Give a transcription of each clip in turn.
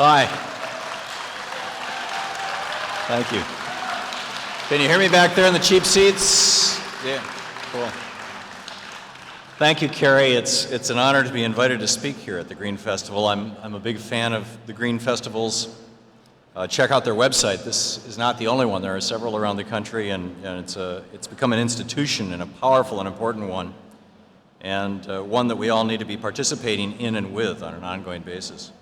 Hi. Thank you. Can you hear me back there in the cheap seats? Yeah, cool. Thank you, Carrie. It's an honor to be invited to speak here at the Green Festival. I'm a big fan of the Green Festivals. Check out their website. This is not the only one. There are several around the country, and it's become an institution, and a powerful and important one, and one that we all need to be participating in and with on an ongoing basis.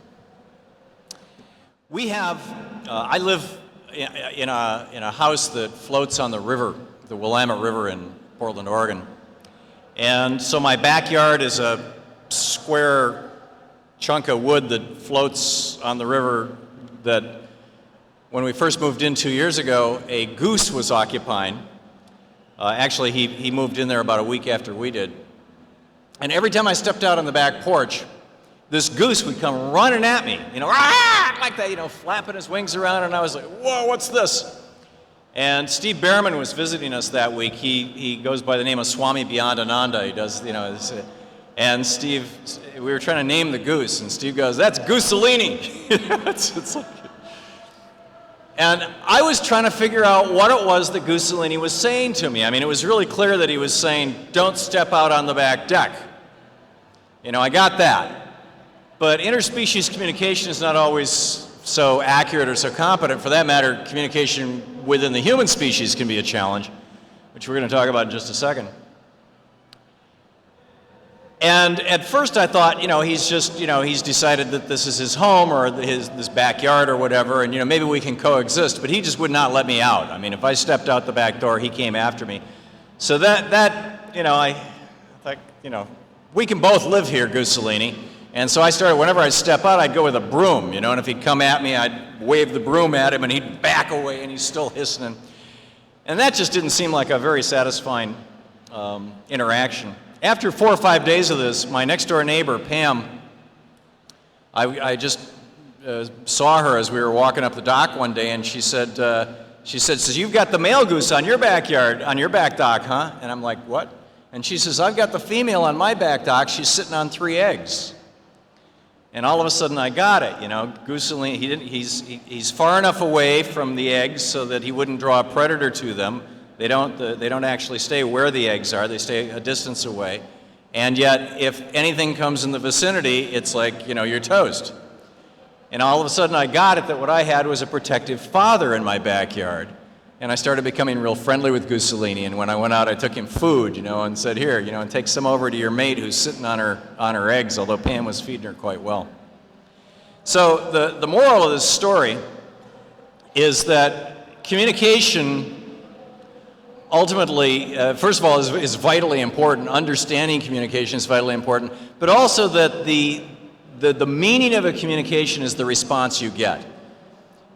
We have, I live in a house that floats on the river, the Willamette River in Portland, Oregon. And so my backyard is a square chunk of wood that floats on the river that when we first moved in 2 years ago, a goose was occupying. Actually, he moved in there about a week after we did. And every time I stepped out on the back porch, this goose would come running at me, like that, flapping his wings around, and I was like, whoa, what's this? And Steve Behrman was visiting us that week. He goes by the name of Swami Beyond Ananda. He does, and Steve, we were trying to name the goose, and Steve goes, that's Gooselini. it's like, and I was trying to figure out what it was that Gooselini was saying to me. I mean, it was really clear that he was saying, don't step out on the back deck. I got that. But interspecies communication is not always so accurate or so competent. For that matter, communication within the human species can be a challenge, which we're going to talk about in just a second. And at first I thought, he's decided that this is his home or this backyard or whatever, and maybe we can coexist. But he just would not let me out. I mean, if I stepped out the back door, he came after me. So I thought, we can both live here, Gooselini. And so I started, whenever I'd step out, I'd go with a broom, and if he'd come at me, I'd wave the broom at him, and he'd back away, and he's still hissing. And that just didn't seem like a very satisfying interaction. After 4 or 5 days of this, my next-door neighbor, Pam, I just saw her as we were walking up the dock one day, and she said, so you've got the male goose on your backyard, on your back dock, huh? And I'm like, what? And she says, I've got the female on my back dock. She's sitting on 3 eggs. And all of a sudden I got it, Gooselini, he's far enough away from the eggs so that he wouldn't draw a predator to them. They don't actually stay where the eggs are, they stay a distance away. And yet, if anything comes in the vicinity, it's like, you're toast. And all of a sudden I got it that what I had was a protective father in my backyard. And I started becoming real friendly with Gooselini, and when I went out, I took him food, and said, here, and take some over to your mate who's sitting on her eggs, although Pam was feeding her quite well. So the moral of this story is that communication ultimately, first of all, is vitally important. Understanding communication is vitally important, but also that the meaning of a communication is the response you get.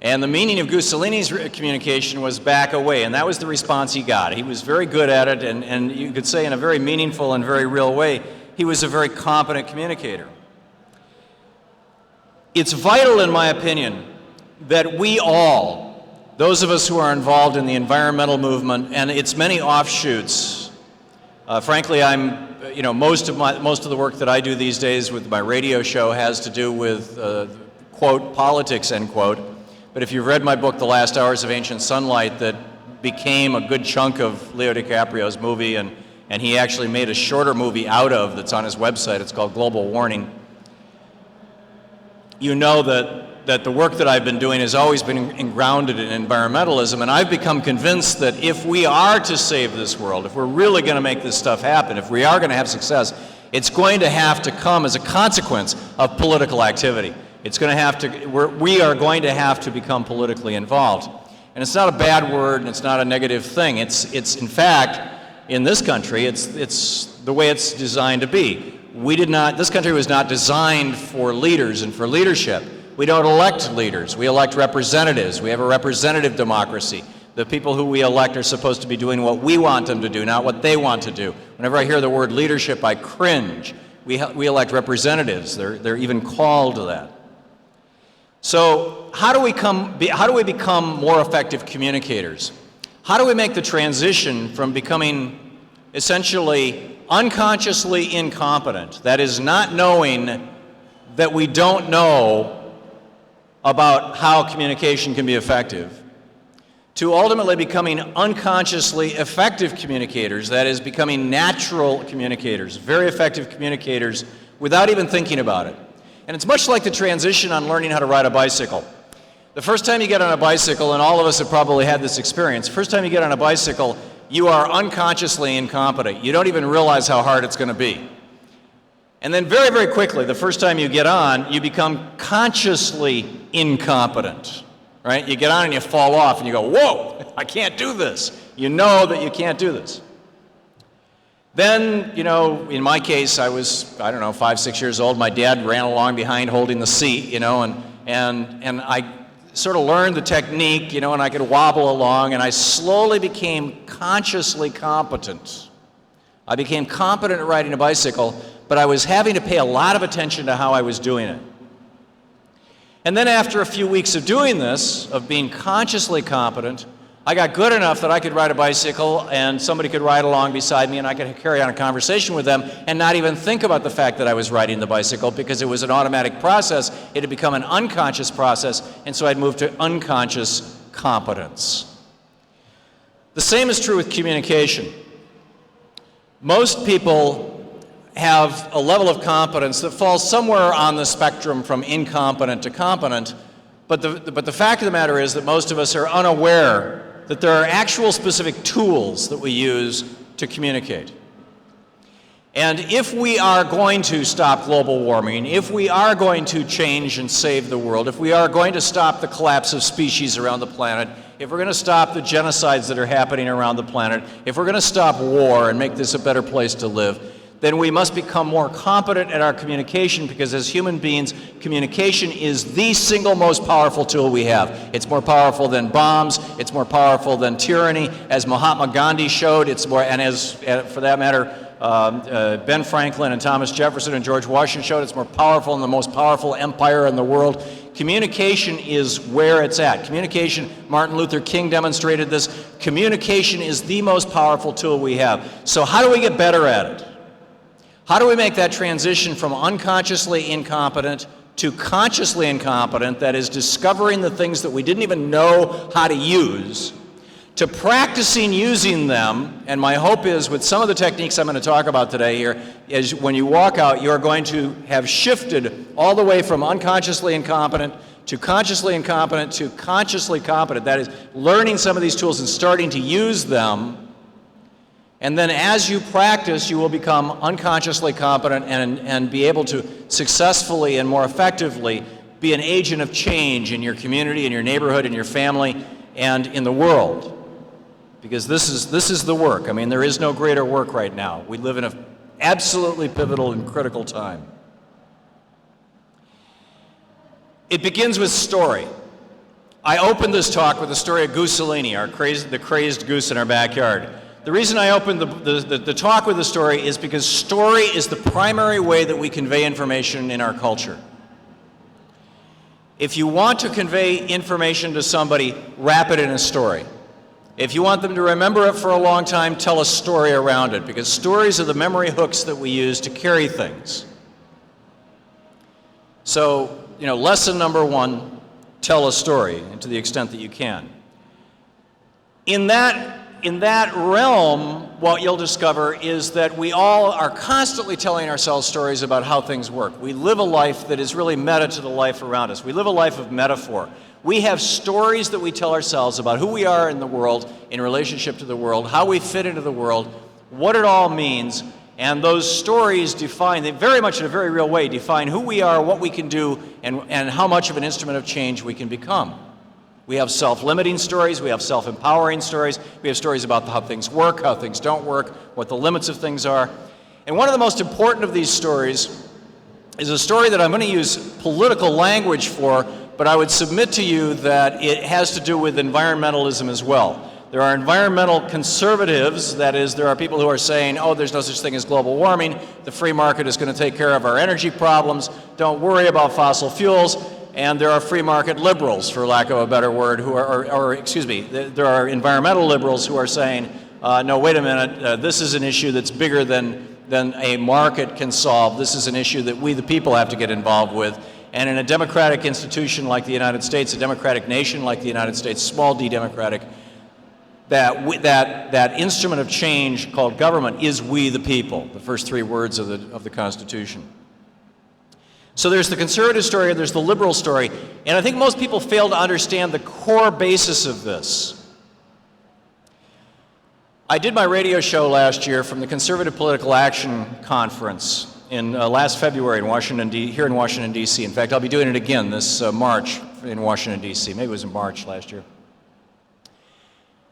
And the meaning of Gooselini's communication was back away, and that was the response he got. He was very good at it, and you could say in a very meaningful and very real way, he was a very competent communicator. It's vital, in my opinion, that we all, those of us who are involved in the environmental movement and its many offshoots, frankly, most of the work that I do these days with my radio show has to do with, quote, politics, end quote. But if you've read my book, The Last Hours of Ancient Sunlight, that became a good chunk of Leo DiCaprio's movie, and he actually made a shorter movie out of that's on his website. It's called Global Warning. You know that the work that I've been doing has always been grounded in environmentalism, and I've become convinced that if we are to save this world, if we're really going to make this stuff happen, if we are going to have success, it's going to have to come as a consequence of political activity. It's going to have to, we are going to have to become politically involved. And it's not a bad word, and it's not a negative thing. It's in fact, in this country, it's the way it's designed to be. This country was not designed for leaders and for leadership. We don't elect leaders, we elect representatives. We have a representative democracy. The people who we elect are supposed to be doing what we want them to do, not what they want to do. Whenever I hear the word leadership, I cringe. We elect representatives. They're even called that. So how do we become more effective communicators? How do we make the transition from becoming essentially unconsciously incompetent, that is, not knowing that we don't know about how communication can be effective, to ultimately becoming unconsciously effective communicators, that is, becoming natural communicators, very effective communicators without even thinking about it. And it's much like the transition on learning how to ride a bicycle. The first time you get on a bicycle, and all of us have probably had this experience, first time you get on a bicycle, you are unconsciously incompetent. You don't even realize how hard it's going to be. And then very, very quickly, the first time you get on, you become consciously incompetent. Right? You get on and you fall off and you go, whoa, I can't do this. You know that you can't do this. Then, in my case, I was, 5, 6 years old. My dad ran along behind holding the seat, and I sort of learned the technique, and I could wobble along, and I slowly became consciously competent. I became competent at riding a bicycle, but I was having to pay a lot of attention to how I was doing it. And then after a few weeks of doing this, of being consciously competent, I got good enough that I could ride a bicycle and somebody could ride along beside me and I could carry on a conversation with them and not even think about the fact that I was riding the bicycle because it was an automatic process. It had become an unconscious process, and so I'd moved to unconscious competence. The same is true with communication. Most people have a level of competence that falls somewhere on the spectrum from incompetent to competent, but the fact of the matter is that most of us are unaware that there are actual specific tools that we use to communicate. And if we are going to stop global warming, if we are going to change and save the world, if we are going to stop the collapse of species around the planet, if we're going to stop the genocides that are happening around the planet, if we're going to stop war and make this a better place to live, then we must become more competent at our communication, because as human beings, communication is the single most powerful tool we have. It's more powerful than bombs, it's more powerful than tyranny, as Mahatma Gandhi showed, it's more, and as, for that matter, Ben Franklin and Thomas Jefferson and George Washington showed, it's more powerful than the most powerful empire in the world. Communication is where it's at. Communication, Martin Luther King demonstrated this, communication is the most powerful tool we have. So how do we get better at it? How do we make that transition from unconsciously incompetent to consciously incompetent, that is, discovering the things that we didn't even know how to use, to practicing using them? And my hope is, with some of the techniques I'm going to talk about today here, is when you walk out, you're going to have shifted all the way from unconsciously incompetent to consciously incompetent to consciously competent. That is, learning some of these tools and starting to use them. And then as you practice, you will become unconsciously competent and be able to successfully and more effectively be an agent of change in your community, in your neighborhood, in your family, and in the world. Because this is the work. I mean, there is no greater work right now. We live in an absolutely pivotal and critical time. It begins with story. I opened this talk with the story of Gooselini, the crazed goose in our backyard. The reason I opened the talk with the story is because story is the primary way that we convey information in our culture. If you want to convey information to somebody, wrap it in a story. If you want them to remember it for a long time, tell a story around it, because stories are the memory hooks that we use to carry things. So, lesson number one, tell a story, and to the extent that you can. In that realm, what you'll discover is that we all are constantly telling ourselves stories about how things work. We live a life that is really meta to the life around us. We live a life of metaphor. We have stories that we tell ourselves about who we are in the world, in relationship to the world, how we fit into the world, what it all means, and those stories define, they very much in a very real way, define who we are, what we can do, and how much of an instrument of change we can become. We have self-limiting stories, we have self-empowering stories, we have stories about how things work, how things don't work, what the limits of things are. And one of the most important of these stories is a story that I'm going to use political language for, but I would submit to you that it has to do with environmentalism as well. There are environmental conservatives, that is, there are people who are saying, oh, there's no such thing as global warming, the free market is going to take care of our energy problems, don't worry about fossil fuels. And there are free market liberals, for lack of a better word, who are, there are environmental liberals who are saying, no, wait a minute, this is an issue that's bigger than a market can solve. This is an issue that we, the people, have to get involved with. And in a democratic institution like the United States, a democratic nation like the United States, small d democratic, that instrument of change called government is we the people, the first three words of the Constitution. So there's the conservative story and there's the liberal story, and I think most people fail to understand the core basis of this. I did my radio show last year from the Conservative Political Action Conference in last February here in Washington, D.C. In fact, I'll be doing it again this March in Washington, D.C. Maybe it was in March last year.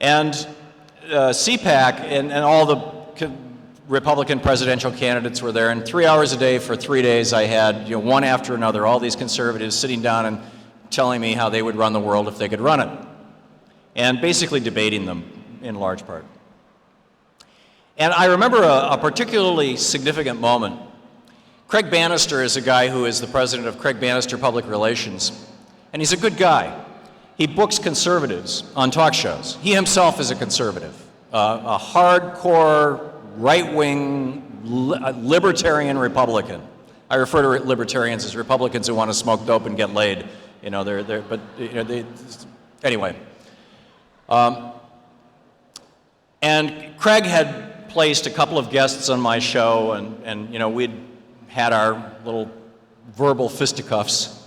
And CPAC and all the Republican presidential candidates were there, and 3 hours a day for 3 days I had, one after another, all these conservatives sitting down and telling me how they would run the world if they could run it, and basically debating them in large part. And I remember a particularly significant moment. Craig Bannister is a guy who is the president of Craig Bannister Public Relations, and he's a good guy. He books conservatives on talk shows. He himself is a conservative, a hardcore, right-wing, libertarian Republican. I refer to libertarians as Republicans who want to smoke dope and get laid. Anyway. And Craig had placed a couple of guests on my show, and we'd had our little verbal fisticuffs,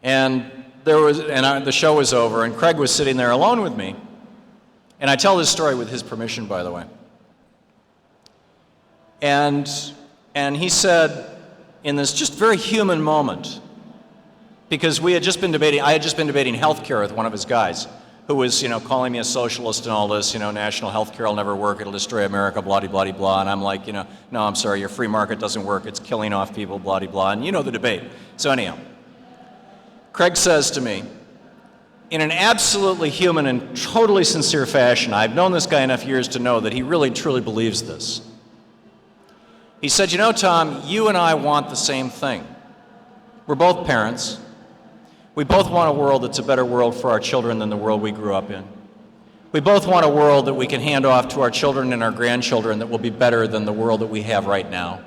and the show was over, and Craig was sitting there alone with me, and I tell this story with his permission, by the way. And he said, in this just very human moment, because I had just been debating health care with one of his guys, who was, calling me a socialist and all this, national health care will never work, it'll destroy America, blah, blah, blah, blah. And I'm like, no, I'm sorry, your free market doesn't work, it's killing off people, blah, blah, blah. And the debate. So anyhow, Craig says to me, in an absolutely human and totally sincere fashion, I've known this guy enough years to know that he really, truly believes this. He said, Tom, you and I want the same thing. We're both parents. We both want a world that's a better world for our children than the world we grew up in. We both want a world that we can hand off to our children and our grandchildren that will be better than the world that we have right now.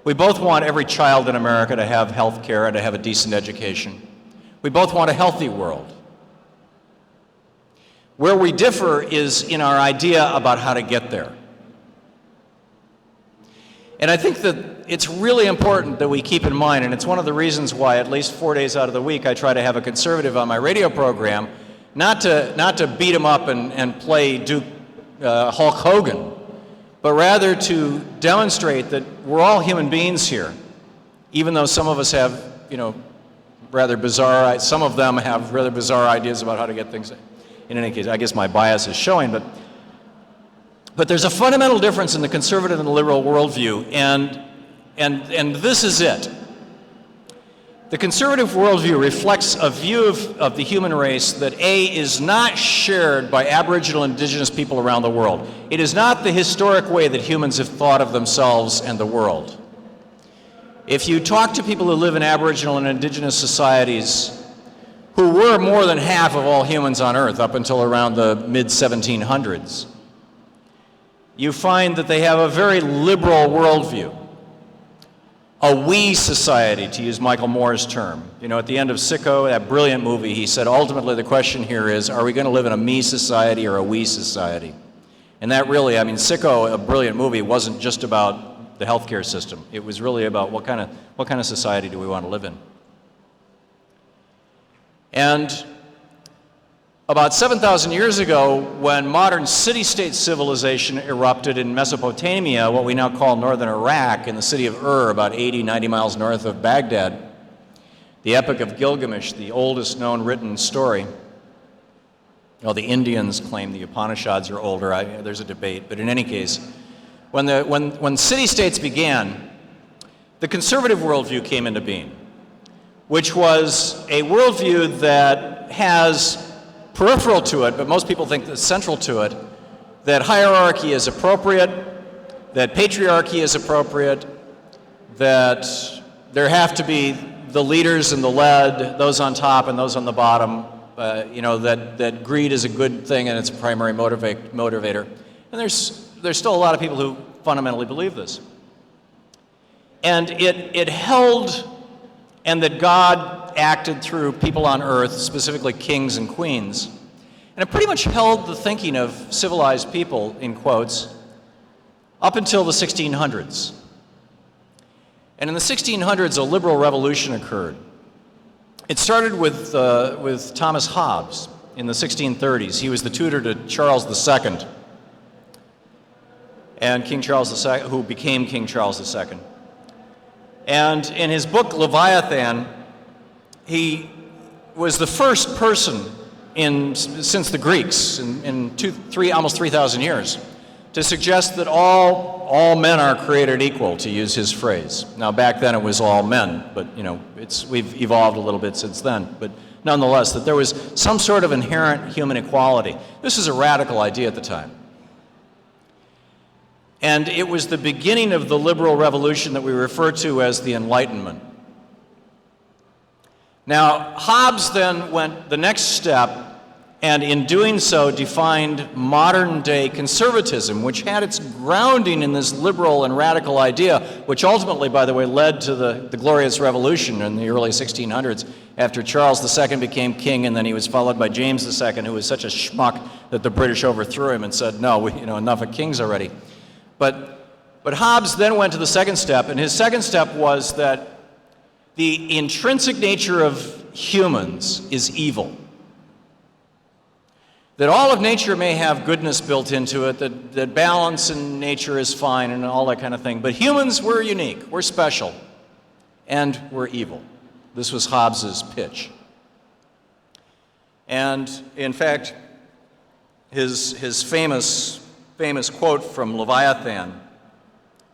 We both want every child in America to have health care and to have a decent education. We both want a healthy world. Where we differ is in our idea about how to get there. And I think that it's really important that we keep in mind, and it's one of the reasons why at least 4 days out of the week I try to have a conservative on my radio program, not to beat him up and play Hulk Hogan, but rather to demonstrate that we're all human beings here, even though some of us have, some of them have rather bizarre ideas about how to get things. In any case, I guess my bias is showing, but there's a fundamental difference in the conservative and the liberal worldview, and this is it. The conservative worldview reflects a view of the human race that is not shared by Aboriginal and Indigenous people around the world. It is not the historic way that humans have thought of themselves and the world. If you talk to people who live in Aboriginal and Indigenous societies, who were more than half of all humans on Earth up until around the mid-1700s, you find that they have a very liberal worldview. A we society, to use Michael Moore's term. At the end of Sicko, that brilliant movie, he said, ultimately the question here is, are we going to live in a me society or a we society? And that really, Sicko, a brilliant movie, wasn't just about the healthcare system. It was really about what kind of society do we want to live in. And about 7,000 years ago, when modern city-state civilization erupted in Mesopotamia, what we now call northern Iraq, in the city of Ur, about 80, 90 miles north of Baghdad, the Epic of Gilgamesh, the oldest known written story. Well, the Indians claim the Upanishads are older. There's a debate, but in any case, when city-states began, the conservative worldview came into being, which was a worldview that has peripheral to it, but most people think that's central to it, that hierarchy is appropriate, that patriarchy is appropriate, that there have to be the leaders and the led, those on top and those on the bottom, that greed is a good thing and it's a primary motivator. And there's still a lot of people who fundamentally believe this. And it held and that God acted through people on earth, specifically kings and queens. And it pretty much held the thinking of civilized people, in quotes, up until the 1600s. And in the 1600s, a liberal revolution occurred. It started with Thomas Hobbes in the 1630s. He was the tutor to Charles II, and King Charles II, who became King Charles II. And in his book, Leviathan, he was the first person since the Greeks, in almost 3,000 years, to suggest that all men are created equal, to use his phrase. Now, back then it was all men, but we've evolved a little bit since then. But nonetheless, that there was some sort of inherent human equality. This is a radical idea at the time. And it was the beginning of the liberal revolution that we refer to as the Enlightenment. Now, Hobbes then went the next step, and in doing so defined modern-day conservatism, which had its grounding in this liberal and radical idea, which ultimately, by the way, led to the Glorious Revolution in the early 1600s, after Charles II became king, and then he was followed by James II, who was such a schmuck that the British overthrew him and said, no, enough of kings already. But Hobbes then went to the second step, and his second step was that the intrinsic nature of humans is evil. That all of nature may have goodness built into it, that balance in nature is fine and all that kind of thing. But humans, we're unique, we're special, and we're evil. This was Hobbes's pitch. And in fact, his famous quote from Leviathan,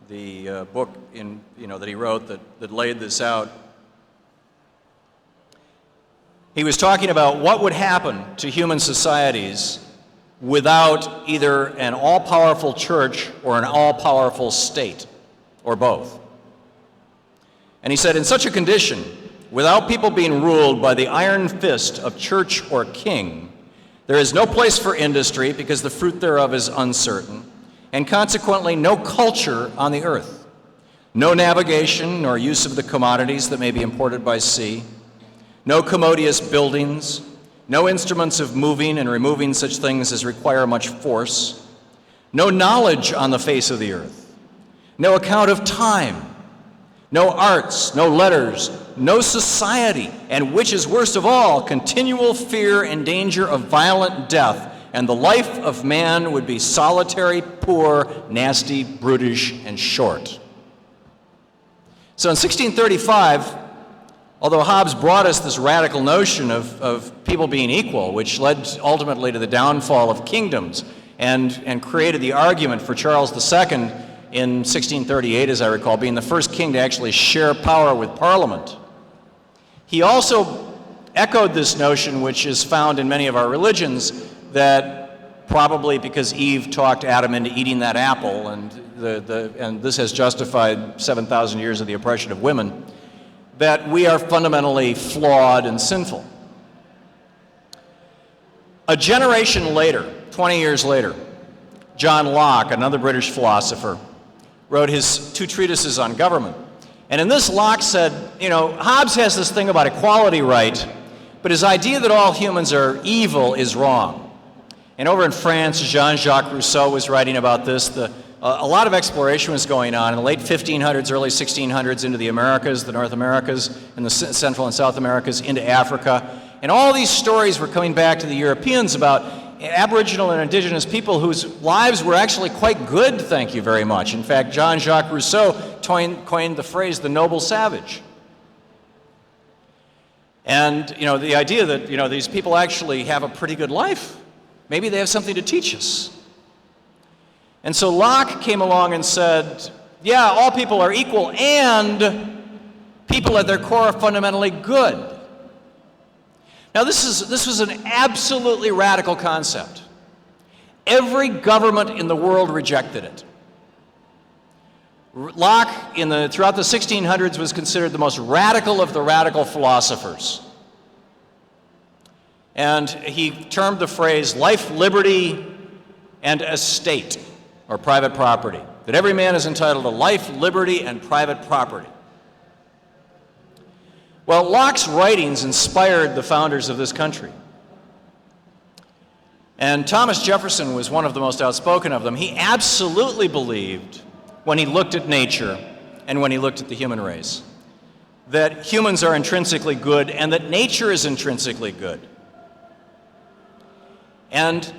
the book that he wrote that laid this out, he was talking about what would happen to human societies without either an all-powerful church or an all-powerful state, or both. And he said, in such a condition, without people being ruled by the iron fist of church or king, there is no place for industry because the fruit thereof is uncertain, and consequently no culture on the earth, no navigation nor use of the commodities that may be imported by sea, no commodious buildings, no instruments of moving and removing such things as require much force, no knowledge on the face of the earth, no account of time, no arts, no letters, no society, and which is worst of all, continual fear and danger of violent death, and the life of man would be solitary, poor, nasty, brutish, and short. So in 1635, although Hobbes brought us this radical notion of people being equal, which led ultimately to the downfall of kingdoms and created the argument for Charles II in 1638, as I recall, being the first king to actually share power with Parliament. He also echoed this notion, which is found in many of our religions, that probably because Eve talked Adam into eating that apple, and this has justified 7,000 years of the oppression of women, that we are fundamentally flawed and sinful. A generation later, 20 years later, John Locke, another British philosopher, wrote his two treatises on government. And in this, Locke said, Hobbes has this thing about equality right, but his idea that all humans are evil is wrong. And over in France, Jean-Jacques Rousseau was writing about this. A lot of exploration was going on in the late 1500s, early 1600s, into the Americas, the North Americas, and the Central and South Americas, into Africa. And all these stories were coming back to the Europeans about Aboriginal and indigenous people whose lives were actually quite good, thank you very much. In fact, Jean-Jacques Rousseau coined the phrase, the noble savage. And, the idea that, these people actually have a pretty good life. Maybe they have something to teach us. And so Locke came along and said, yeah, all people are equal, and people at their core are fundamentally good. Now, this was an absolutely radical concept. Every government in the world rejected it. Locke, throughout the 1600s, was considered the most radical of the radical philosophers. And he termed the phrase life, liberty, and estate, or private property. That every man is entitled to life, liberty, and private property. Well, Locke's writings inspired the founders of this country. And Thomas Jefferson was one of the most outspoken of them. He absolutely believed, when he looked at nature and when he looked at the human race, that humans are intrinsically good and that nature is intrinsically good. And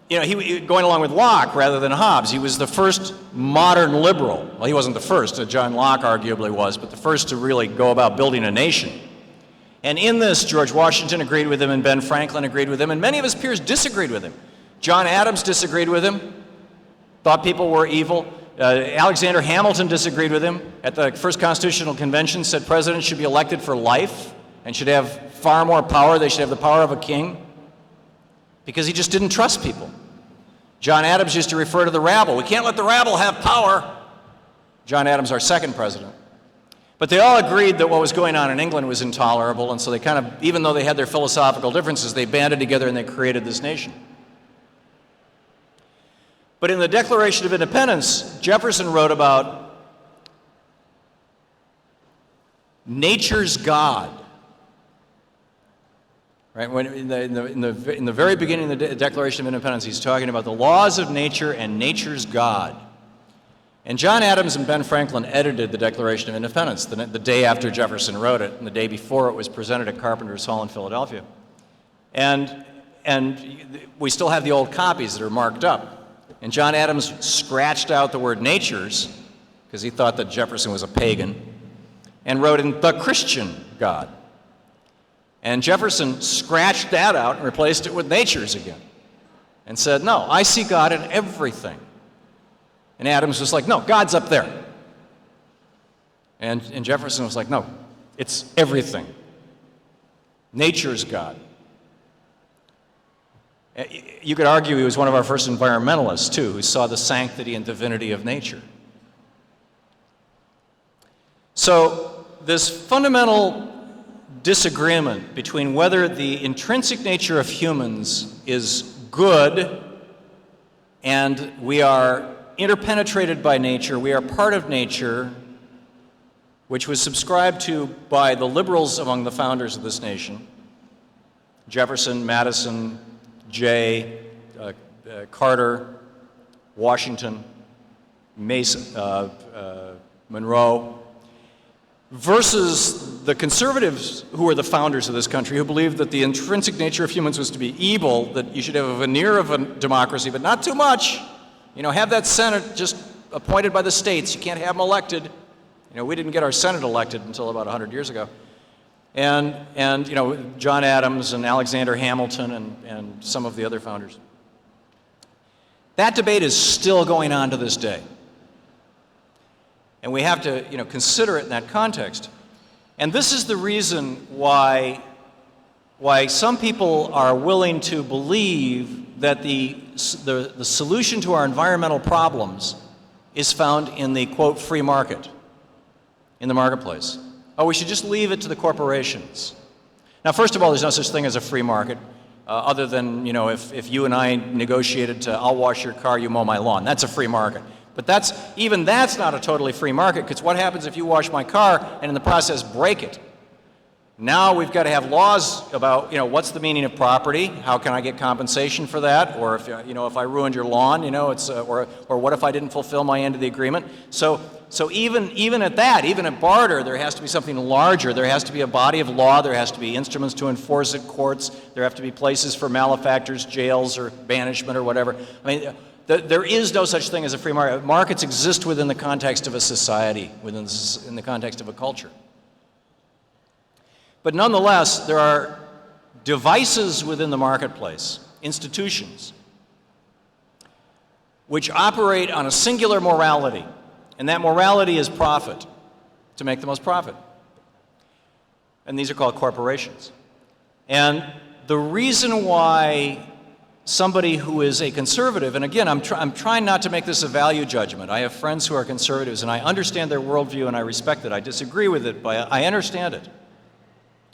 he going along with Locke rather than Hobbes. He was the first modern liberal. Well, he wasn't the first. John Locke arguably was, but the first to really go about building a nation. And in this, George Washington agreed with him, and Ben Franklin agreed with him, and many of his peers disagreed with him. John Adams disagreed with him, thought people were evil. Alexander Hamilton disagreed with him. At the first Constitutional Convention, said presidents should be elected for life and should have far more power. They should have the power of a king, because he just didn't trust people. John Adams used to refer to the rabble. We can't let the rabble have power. John Adams, our second president. But they all agreed that what was going on in England was intolerable, and so they kind of, even though they had their philosophical differences, they banded together and they created this nation. But in the Declaration of Independence, Jefferson wrote about nature's God. Right? When in the very beginning of the Declaration of Independence, he's talking about the laws of nature and nature's God. And John Adams and Ben Franklin edited the Declaration of Independence the day after Jefferson wrote it, and the day before it was presented at Carpenter's Hall in Philadelphia. And we still have the old copies that are marked up. And John Adams scratched out the word natures, because he thought that Jefferson was a pagan, and wrote in the Christian God. And Jefferson scratched that out and replaced it with nature's again and said, no, I see God in everything. And Adams was like, no, God's up there. And Jefferson was like, no, it's everything. Nature's God. You could argue he was one of our first environmentalists, too, who saw the sanctity and divinity of nature. So this fundamental disagreement between whether the intrinsic nature of humans is good and we are interpenetrated by nature, we are part of nature, which was subscribed to by the liberals among the founders of this nation, Jefferson, Madison, Jay, Carter, Washington, Mason, Monroe, versus the conservatives who were the founders of this country, who believed that the intrinsic nature of humans was to be evil, that you should have a veneer of a democracy, but not too much. Have that Senate just appointed by the states. You can't have them elected. We didn't get our Senate elected until about 100 years ago. And John Adams and Alexander Hamilton and some of the other founders. That debate is still going on to this day. And we have to, consider it in that context. And this is the reason why some people are willing to believe that the solution to our environmental problems is found in the, quote, free market, in the marketplace. Oh, we should just leave it to the corporations. Now, first of all, there's no such thing as a free market, other than, if you and I negotiated I'll wash your car, you mow my lawn. That's a free market. But that's not a totally free market, because what happens if you wash my car and in the process break it? Now we've got to have laws about, what's the meaning of property? How can I get compensation for that? Or if, if I ruined your lawn, or what if I didn't fulfill my end of the agreement? So even at that, even at barter, there has to be something larger. There has to be a body of law. There has to be instruments to enforce it, courts. There have to be places for malefactors, jails, or banishment, or whatever. There is no such thing as a free market. Markets exist within the context of a society, in the context of a culture. But nonetheless, there are devices within the marketplace, institutions, which operate on a singular morality, and that morality is profit, to make the most profit. And these are called corporations. And the reason why somebody who is a conservative, and again, I'm trying not to make this a value judgment. I have friends who are conservatives, and I understand their worldview, and I respect it. I disagree with it, but I understand it.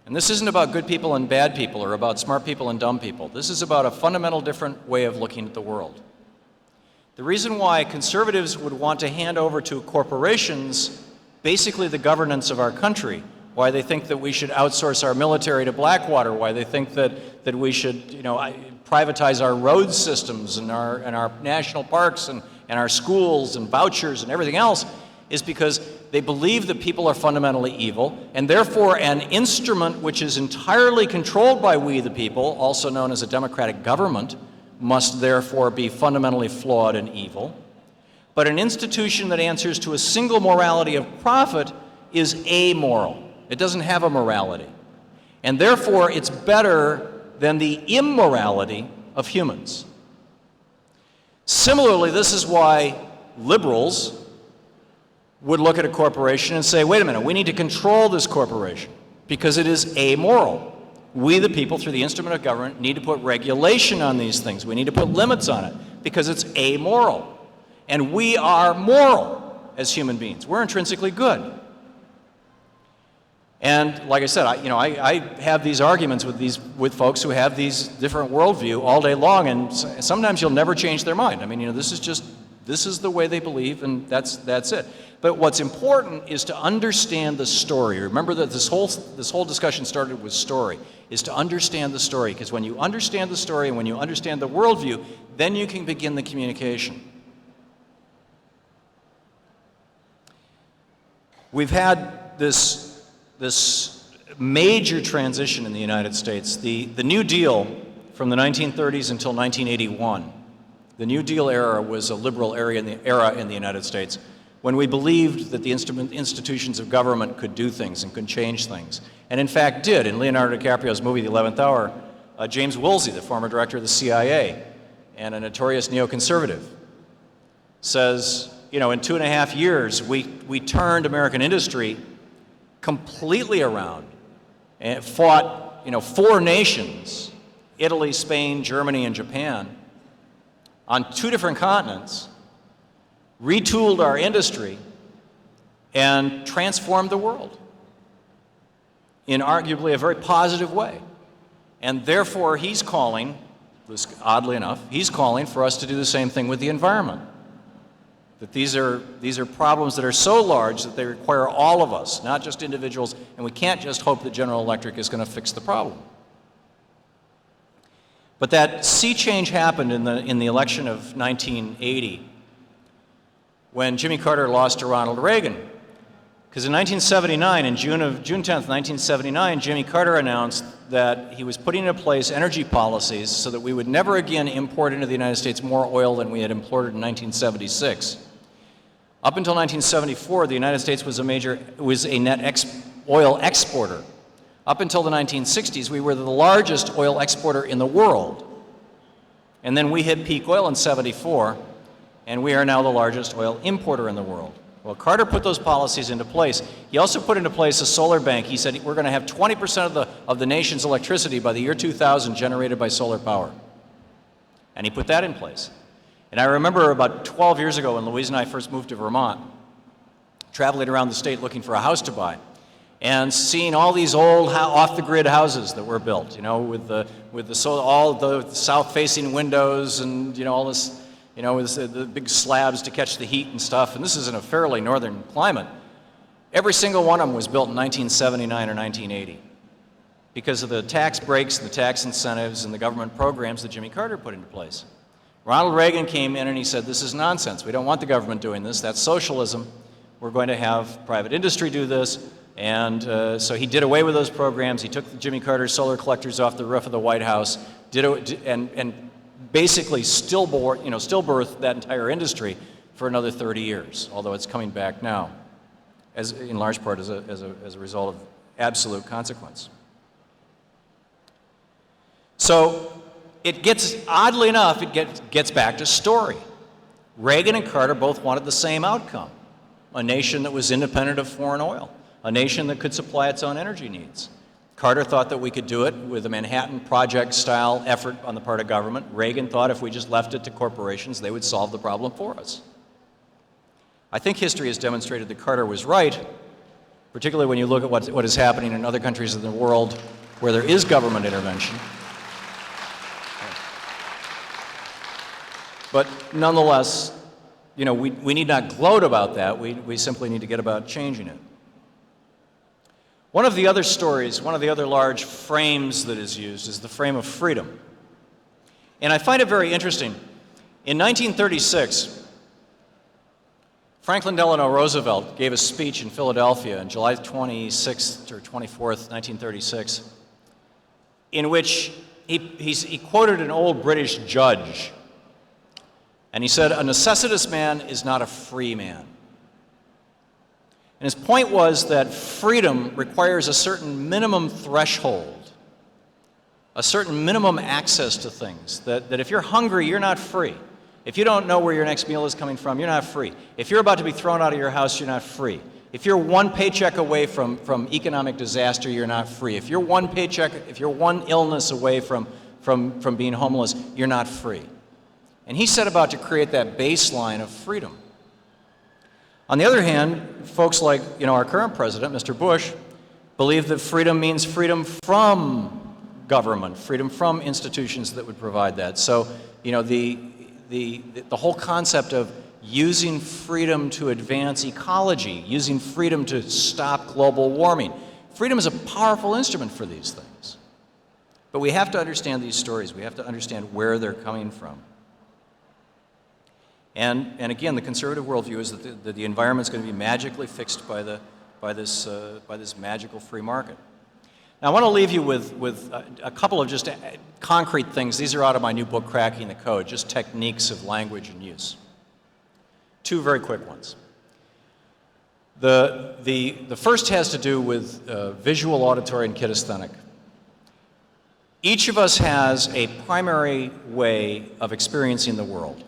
And this isn't about good people and bad people, or about smart people and dumb people. This is about a fundamental different way of looking at the world. The reason why conservatives would want to hand over to corporations basically the governance of our country why they think that we should outsource our military to Blackwater, why they think that we should, privatize our road systems and our national parks and our schools and vouchers and everything else, is because they believe that people are fundamentally evil, and therefore an instrument which is entirely controlled by we the people, also known as a democratic government, must therefore be fundamentally flawed and evil. But an institution that answers to a single morality of profit is amoral. It doesn't have a morality. And therefore, it's better than the immorality of humans. Similarly, this is why liberals would look at a corporation and say, wait a minute, we need to control this corporation because it is amoral. We, the people, through the instrument of government, need to put regulation on these things. We need to put limits on it because it's amoral. And we are moral as human beings. We're intrinsically good. And like I said, I have these arguments with folks who have these different worldview all day long, and sometimes you'll never change their mind. I mean, this is the way they believe, and that's it. But what's important is to understand the story. Remember that this whole discussion started with story, is to understand the story, because when you understand the story and when you understand the worldview, then you can begin the communication. We've had this major transition in the United States. The New Deal from the 1930s until 1981. The New Deal era was a liberal era in the United States when we believed that the institutions of government could do things and could change things. And in fact did. In Leonardo DiCaprio's movie, The 11th Hour, James Woolsey, the former director of the CIA and a notorious neoconservative, says, in 2.5 years, we turned American industry completely around and fought, 4 nations, Italy, Spain, Germany, and Japan, on 2 different continents, retooled our industry, and transformed the world in arguably a very positive way. And therefore, he's calling, oddly enough, he's calling for us to do the same thing with the environment. That these are problems that are so large that they require all of us, not just individuals, and we can't just hope that General Electric is going to fix the problem. But that sea change happened in the election of 1980 when Jimmy Carter lost to Ronald Reagan. Because in 1979, in June 10th, 1979, Jimmy Carter announced that he was putting into place energy policies so that we would never again import into the United States more oil than we had imported in 1976. Up until 1974, the United States was a net oil exporter. Up until the 1960s, we were the largest oil exporter in the world. And then we hit peak oil in '74, and we are now the largest oil importer in the world. Well, Carter put those policies into place. He also put into place a solar bank. He said we're going to have 20% of the nation's electricity by the year 2000 generated by solar power. And he put that in place. And I remember about 12 years ago when Louise and I first moved to Vermont, traveling around the state looking for a house to buy, and seeing all these old off-the-grid houses that were built, with all the south-facing windows and all this, with the big slabs to catch the heat and stuff. And this is in a fairly northern climate. Every single one of them was built in 1979 or 1980 because of the tax breaks and the tax incentives and the government programs that Jimmy Carter put into place. Ronald Reagan came in and he said, this is nonsense. We don't want the government doing this. That's socialism. We're going to have private industry do this. And so he did away with those programs. He took Jimmy Carter's solar collectors off the roof of the White House, and basically stillbirthed that entire industry for another 30 years, although it's coming back now, in large part as a result of absolute consequence. So oddly enough, it gets back to story. Reagan and Carter both wanted the same outcome, a nation that was independent of foreign oil, a nation that could supply its own energy needs. Carter thought that we could do it with a Manhattan Project-style effort on the part of government. Reagan thought if we just left it to corporations, they would solve the problem for us. I think history has demonstrated that Carter was right, particularly when you look at what is happening in other countries in the world where there is government intervention. But nonetheless, we need not gloat about that. We simply need to get about changing it. One of the other stories, one of the other large frames that is used is the frame of freedom. And I find it very interesting. In 1936, Franklin Delano Roosevelt gave a speech in Philadelphia on July 26th or 24th, 1936, in which he quoted an old British judge. And he said, "A necessitous man is not a free man." And his point was that freedom requires a certain minimum threshold, a certain minimum access to things, that if you're hungry, you're not free. If you don't know where your next meal is coming from, you're not free. If you're about to be thrown out of your house, you're not free. If you're one paycheck away from economic disaster, you're not free. If you're one illness away from being homeless, you're not free. And he set about to create that baseline of freedom. On the other hand, folks like our current president, Mr. Bush, believe that freedom means freedom from government, freedom from institutions that would provide that. So, the whole concept of using freedom to advance ecology, using freedom to stop global warming. Freedom is a powerful instrument for these things. But we have to understand these stories. We have to understand where they're coming from. And again, the conservative worldview is that the environment is going to be magically fixed by this magical free market. Now, I want to leave you with a couple of just concrete things. These are out of my new book, Cracking the Code, just techniques of language and use. Two very quick ones. The first has to do with visual, auditory, and kinesthetic. Each of us has a primary way of experiencing the world.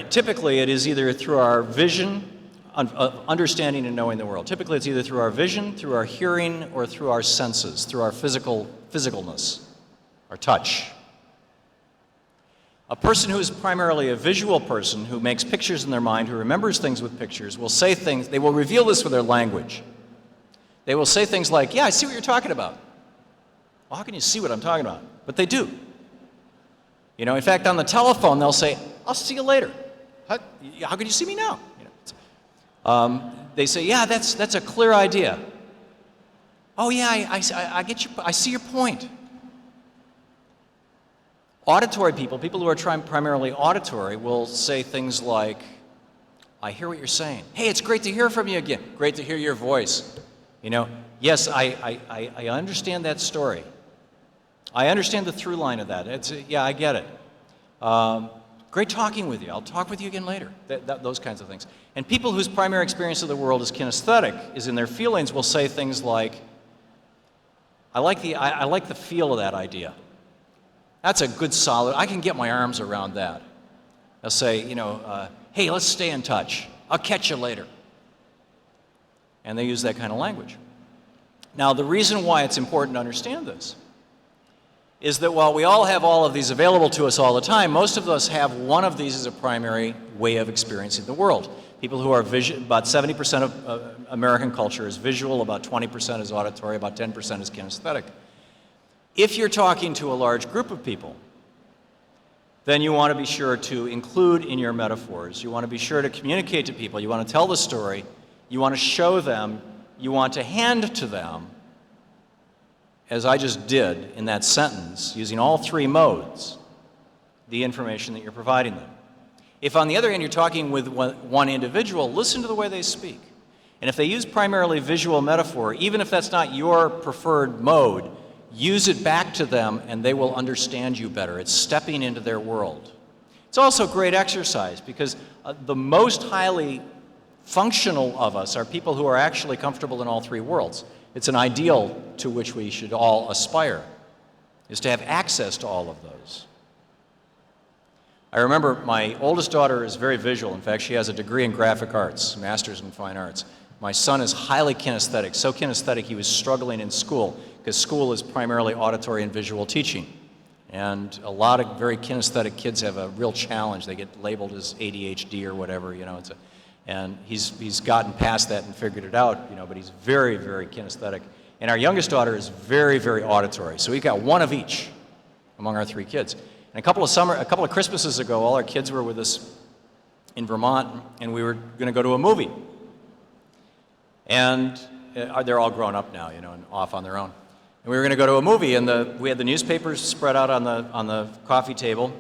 Typically, it is either through our vision, understanding and knowing the world. Typically, it's either through our vision, through our hearing, or through our senses, through our physicalness, our touch. A person who is primarily a visual person, who makes pictures in their mind, who remembers things with pictures, will say things, they will reveal this with their language. They will say things like, "Yeah, I see what you're talking about." Well, how can you see what I'm talking about? But they do. In fact, on the telephone, they'll say, "I'll see you later." How can you see me now? They say, "Yeah, that's a clear idea." "Oh yeah, I get you. I see your point." Auditory people who are primarily auditory, will say things like, "I hear what you're saying. Hey, it's great to hear from you again. Great to hear your voice. Yes, I understand that story. I understand the through line of that. Yeah, I get it. Great talking with you. I'll talk with you again later." Those kinds of things. And people whose primary experience of the world is kinesthetic, is in their feelings, will say things like, I like the feel of that idea. That's a good solid, I can get my arms around that." They'll say, "Hey, let's stay in touch. I'll catch you later." And they use that kind of language. Now, the reason why it's important to understand this is that while we all have all of these available to us all the time, most of us have one of these as a primary way of experiencing the world. People who are about 70% of American culture is visual, about 20% is auditory, about 10% is kinesthetic. If you're talking to a large group of people, then you want to be sure to include in your metaphors. You want to be sure to communicate to people. You want to tell the story. You want to show them. You want to hand to them, as I just did in that sentence, using all three modes, the information that you're providing them. If, on the other hand, you're talking with one individual, listen to the way they speak. And if they use primarily visual metaphor, even if that's not your preferred mode, use it back to them and they will understand you better. It's stepping into their world. It's also great exercise because the most highly functional of us are people who are actually comfortable in all three worlds. It's an ideal to which we should all aspire, is to have access to all of those. I remember my oldest daughter is very visual. In fact, she has a degree in graphic arts, master's in fine arts. My son is highly kinesthetic, so kinesthetic he was struggling in school, because school is primarily auditory and visual teaching. And a lot of very kinesthetic kids have a real challenge. They get labeled as ADHD or whatever, and he's gotten past that and figured it out, but he's very, very kinesthetic. And our youngest daughter is very, very auditory. So we've got one of each among our three kids. And a couple of Christmases ago, all our kids were with us in Vermont, and we were going to go to a movie. And they're all grown up now, you know, and off on their own. And we were going to go to a movie, and we had the newspapers spread out on the coffee table.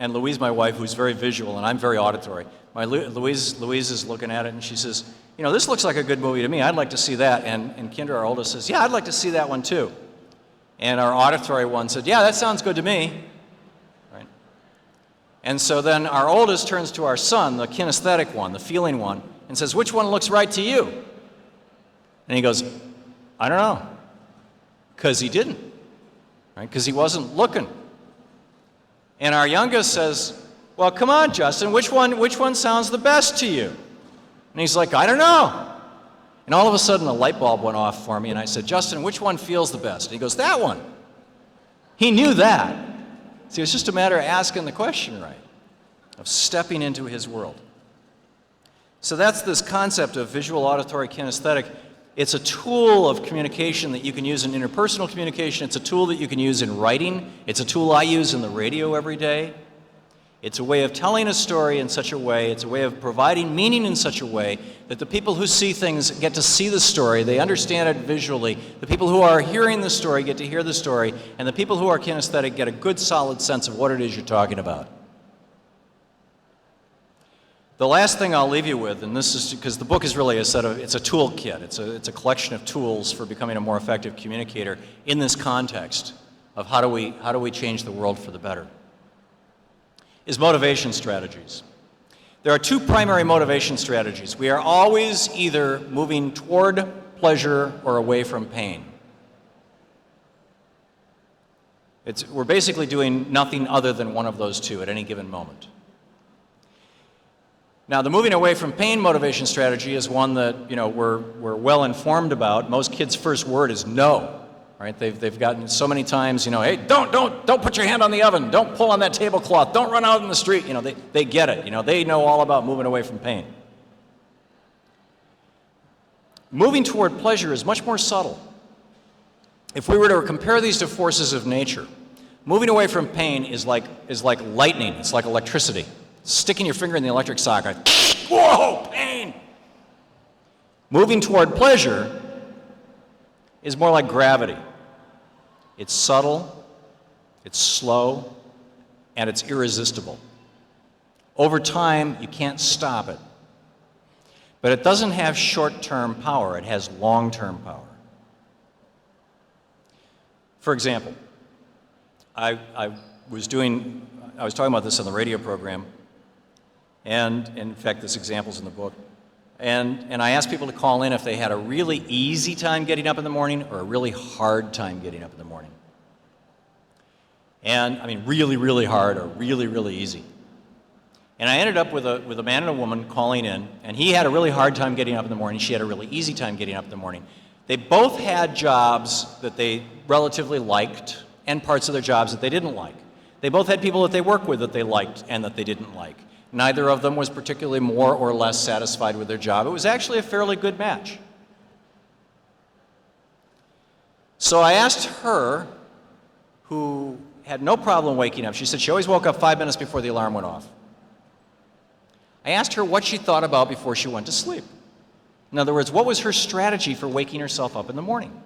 And Louise, my wife, who's very visual, and I'm very auditory, Louise is looking at it, and she says, you know, this looks like a good movie to me. I'd like to see that. And Kendra, our oldest, says, yeah, I'd like to see that one too. And our auditory one said, yeah, that sounds good to me. Right? And so then our oldest turns to our son, the kinesthetic one, the feeling one, and says, which one looks right to you? And he goes, I don't know. Because he didn't. Right? Because he wasn't looking. And our youngest says, well, come on, Justin, which one sounds the best to you? And he's like, I don't know. And all of a sudden, a light bulb went off for me, and I said, Justin, which one feels the best? And he goes, that one. He knew that. See, it was just a matter of asking the question right, of stepping into his world. So that's this concept of visual, auditory, kinesthetic. It's a tool of communication that you can use in interpersonal communication. It's a tool that you can use in writing. It's a tool I use in the radio every day. It's a way of telling a story in such a way, it's a way of providing meaning in such a way that the people who see things get to see the story, they understand it visually. The people who are hearing the story get to hear the story, and the people who are kinesthetic get a good solid sense of what it is you're talking about. The last thing I'll leave you with, and this is because the book is really it's a toolkit. It's a collection of tools for becoming a more effective communicator in this context of how do we change the world for the better, is motivation strategies. There are two primary motivation strategies. We are always either moving toward pleasure or away from pain. We're basically doing nothing other than one of those two at any given moment. Now, the moving away from pain motivation strategy is one that, you know, we're well informed about. Most kids' first word is no. Right? They've gotten so many times, you know, hey, don't put your hand on the oven, don't pull on that tablecloth, don't run out in the street. You know, they get it. You know, they know all about moving away from pain. Moving toward pleasure is much more subtle. If we were to compare these to forces of nature, moving away from pain is like lightning. It's like electricity. Sticking your finger in the electric socket. Whoa, pain! Moving toward pleasure is more like gravity. It's subtle, it's slow, and it's irresistible. Over time, you can't stop it. But it doesn't have short-term power, it has long-term power. For example, I was talking about this on the radio program, and in fact, this example's in the book. And I asked people to call in if they had a really easy time getting up in the morning or a really hard time getting up in the morning. And I mean, really, really hard or really, really easy. And I ended up with a man and a woman calling in, and he had a really hard time getting up in the morning. She had a really easy time getting up in the morning. They both had jobs that they relatively liked and parts of their jobs that they didn't like. They both had people that they worked with that they liked and that they didn't like. Neither of them was particularly more or less satisfied with their job. It was actually a fairly good match. So I asked her, who had no problem waking up. She said she always woke up 5 minutes before the alarm went off. I asked her what she thought about before she went to sleep. In other words, what was her strategy for waking herself up in the morning?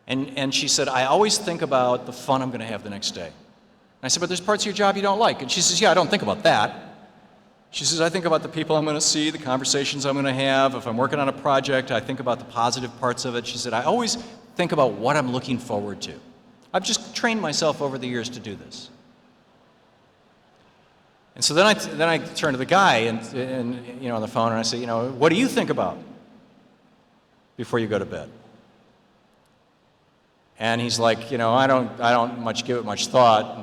And she said, I always think about the fun I'm going to have the next day. I said, but there's parts of your job you don't like. And she says, yeah, I don't think about that. She says, I think about the people I'm going to see, the conversations I'm going to have. If I'm working on a project, I think about the positive parts of it. She said, I always think about what I'm looking forward to. I've just trained myself over the years to do this. And so then I turned to the guy and you know, on the phone, and I said, you know, what do you think about before you go to bed? And he's like, you know, I don't much give it much thought.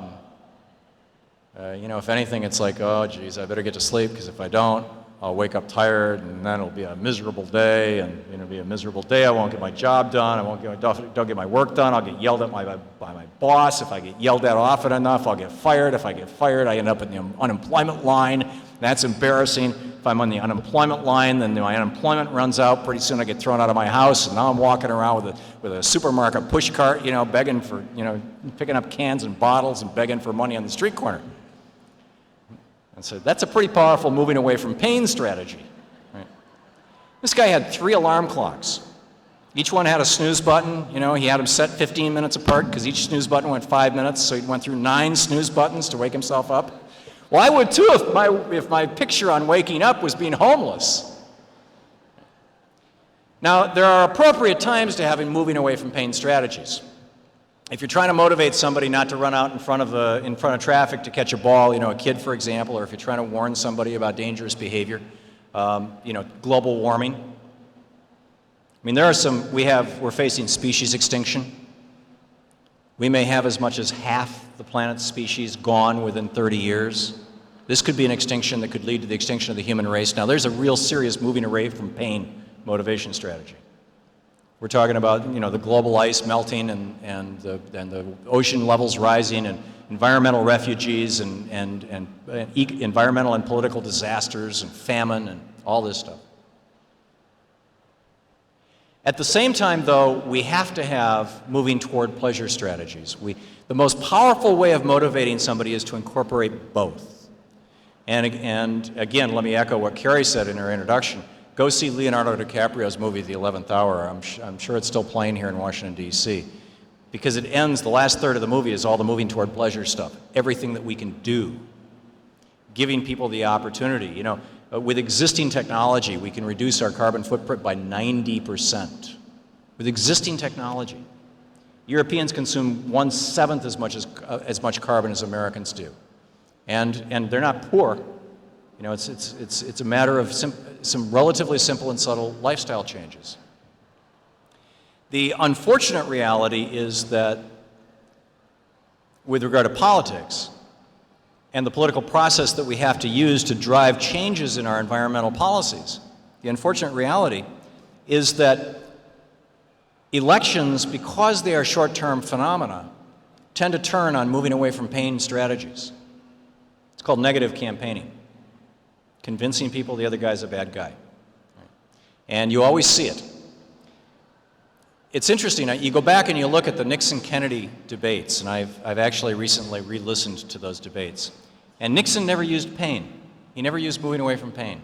And, you know, if anything, it's like, oh, geez, I better get to sleep, because if I don't, I'll wake up tired, and then it'll be a miserable day, and it'll be a miserable day. I won't get my job done. Don't get my work done. I'll get yelled at by my boss. If I get yelled at often enough, I'll get fired. If I get fired, I end up in the unemployment line. That's embarrassing. If I'm on the unemployment line, then my unemployment runs out. Pretty soon I get thrown out of my house, and now I'm walking around with a supermarket push cart, you know, begging for, you know, picking up cans and bottles and begging for money on the street corner. And so that's a pretty powerful moving away from pain strategy. Right? This guy had 3 alarm clocks. Each one had a snooze button. You know, he had them set 15 minutes apart because each snooze button went 5 minutes, so he went through 9 snooze buttons to wake himself up. Well, I would too if my picture on waking up was being homeless. Now, there are appropriate times to having moving away from pain strategies. If you're trying to motivate somebody not to run out in front of traffic to catch a ball, you know, a kid, for example, or if you're trying to warn somebody about dangerous behavior, you know, global warming. I mean, we're facing species extinction. We may have as much as half the planet's species gone within 30 years. This could be an extinction that could lead to the extinction of the human race. Now, there's a real serious moving away from pain motivation strategy. We're talking about, you know, the global ice melting and the ocean levels rising and environmental refugees and environmental and political disasters and famine and all this stuff. At the same time, though, we have to have moving toward pleasure strategies. The most powerful way of motivating somebody is to incorporate both. And again, let me echo what Carrie said in her introduction. Go see Leonardo DiCaprio's movie, The 11th Hour. I'm sure it's still playing here in Washington, D.C. Because it ends, the last third of the movie is all the moving toward pleasure stuff. Everything that we can do. Giving people the opportunity. You know, with existing technology, we can reduce our carbon footprint by 90%. With existing technology. Europeans consume 1/7 as much carbon as Americans do. And they're not poor. You know, it's a matter of some relatively simple and subtle lifestyle changes. The unfortunate reality is that with regard to politics and the political process that we have to use to drive changes in our environmental policies, the unfortunate reality is that elections, because they are short-term phenomena, tend to turn on moving away from pain strategies. It's called negative campaigning. Convincing people the other guy's a bad guy. And you always see it. It's interesting, you go back and you look at the Nixon-Kennedy debates, and I've actually recently re-listened to those debates. And Nixon never used pain. He never used moving away from pain.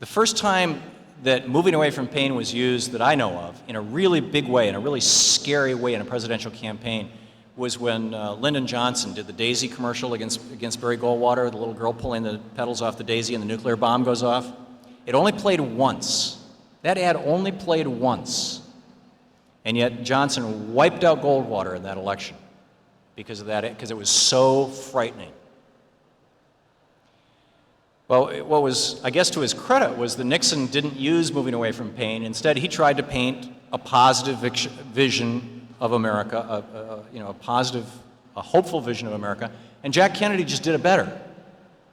The first time that moving away from pain was used that I know of in a really big way, in a really scary way in a presidential campaign, was when Lyndon Johnson did the Daisy commercial against Barry Goldwater, the little girl pulling the petals off the daisy and the nuclear bomb goes off. It only played once. That ad only played once. And yet Johnson wiped out Goldwater in that election because of that, because it was so frightening. Well, what was, I guess to his credit, was that Nixon didn't use moving away from pain. Instead, he tried to paint a positive vision of America, a hopeful vision of America, and Jack Kennedy just did it better.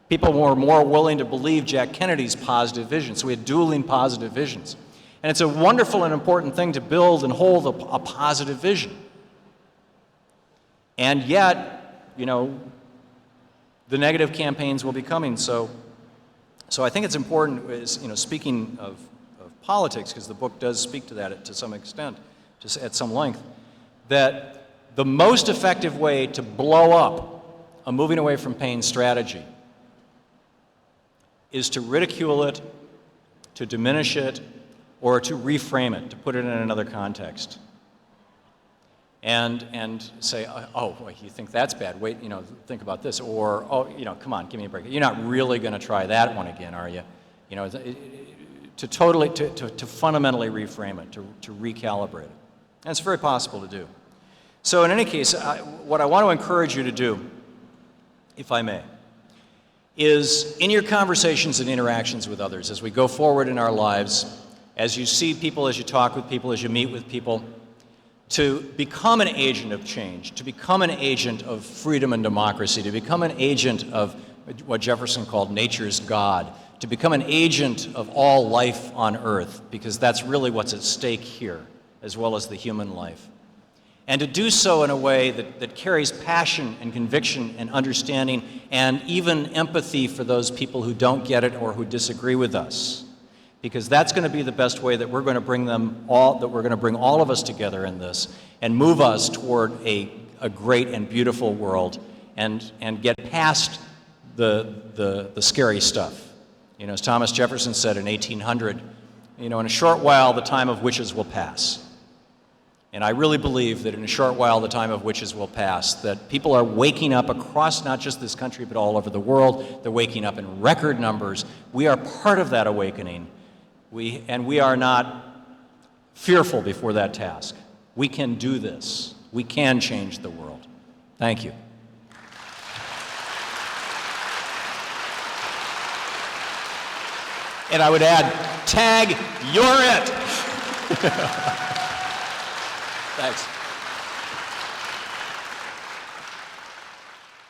People were more willing to believe Jack Kennedy's positive vision, so we had dueling positive visions. And it's a wonderful and important thing to build and hold a positive vision. And yet, you know, the negative campaigns will be coming, so I think it's important, you know, speaking of politics, because the book does speak to that to some extent, just at some length, that the most effective way to blow up a moving away from pain strategy is to ridicule it, to diminish it, or to reframe it, to put it in another context. And say, oh, you think that's bad? Wait, you know, think about this. Or, oh, you know, come on, give me a break. You're not really going to try that one again, are you? You know, to fundamentally reframe it, to recalibrate it. And it's very possible to do. So in any case, what I want to encourage you to do, if I may, is in your conversations and interactions with others, as we go forward in our lives, as you see people, as you talk with people, as you meet with people, to become an agent of change, to become an agent of freedom and democracy, to become an agent of what Jefferson called nature's God, to become an agent of all life on earth, because that's really what's at stake here, as well as the human life. And to do so in a way that carries passion and conviction and understanding and even empathy for those people who don't get it or who disagree with us. Because that's going to be the best way that we're going to bring all of us together in this and move us toward a great and beautiful world and get past the scary stuff. You know, as Thomas Jefferson said in 1800, in a short while, the time of witches will pass. And I really believe that in a short while, the time of witches will pass, that people are waking up across not just this country, but all over the world. They're waking up in record numbers. We are part of that awakening, and we are not fearful before that task. We can do this. We can change the world. Thank you. And I would add, tag, you're it. Thanks.